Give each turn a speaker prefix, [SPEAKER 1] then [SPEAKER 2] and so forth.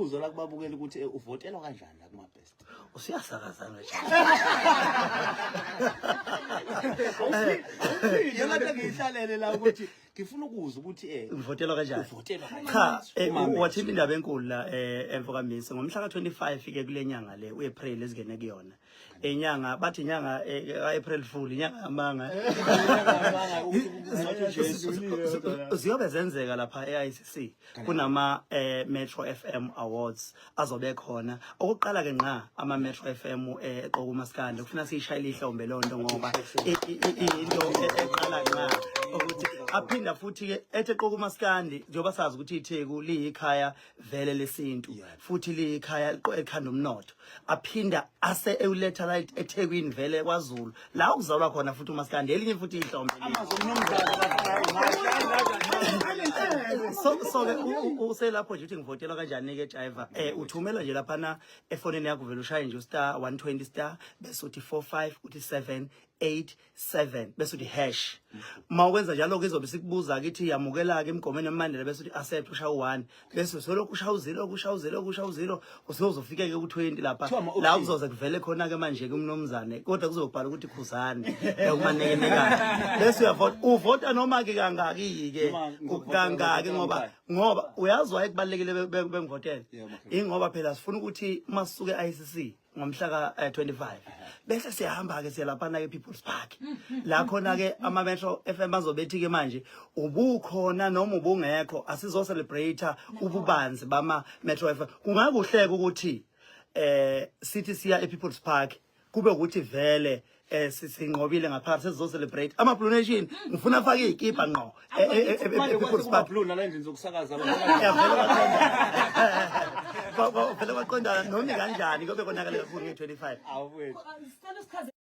[SPEAKER 1] Uzola kubabukela ukuthi uvotelwa kanjani la kuma best.
[SPEAKER 2] Usiyasakaza nje.
[SPEAKER 1] Yena ngihlalele la ukuthi ngifuna ukuzwa ukuthi
[SPEAKER 2] uvotelwa kanjani.
[SPEAKER 1] Uvotelwa
[SPEAKER 2] Cha, wathini indaba enkulu la emfokamisa ngomhla ka25 ke kulenyanga le uApril ezingene kuyona. Enyanga bathi inyanga kaApril Fool inyanga amanga. Ziyobe zenzeka lapha eICC kunama Metro FM Awards azobe khona. Okuqala ke nqa ama Metro FM eqoka uMaskandi kufuna siyishayile ihlombe lonto ngoba into eqala nqa ukuthi aphinda futhi ke ethe qoka uMaskandi njengoba sazi ukuthi iTheku liyikhaya vele lesintu futhi liyikhaya ekhanda umnotho aphinda ase euletha la eThekwini vele kwaZulu la ukuzalwa khona futhi uMaskandi elinye futhi ihlombe so uselapho nje uthi ngivotelwa kanjani ke driver uthumela nje lapha na efonini yakho vele ushaye nje *120 star bese uthi 45 uthi 787 bese uthi hash mawukwenza njalo ke izobe sikubuza kithi yamukela ke emgomeni emandela bese uthi accept usha u1 bese soloko usha u0 usuzofika ke ku20 lapha la uzoze kuvele khona ke manje ke umnomzane kodwa kuzobhala ukuthi khuzane ukumanekeka bese uvota noma ke kangaki ke kangaki ngoba uyazwa ekubalekile bengivotela ingoba phela sifuna ukuthi masisuke eICC ngomhla ka25 bese siyahamba ke siyalapha ke People's Park la khona ke ama Metro FM bazobethi ke manje ubukhona noma ubungekho asizo celebrate ububanzi bama Metro FM kungakuhleka ukuthi sithi siya ePeople's Park kube ukuthi vele sinqobile ngaphakathi sizo celebrate ama Blue Nation ngifuna afake ikipa ngqo ePeople's Park
[SPEAKER 1] Blue nalendlela zokusakaza
[SPEAKER 2] phela baqondana noma kanjani kube konakala kakhulu nge25
[SPEAKER 1] awufethu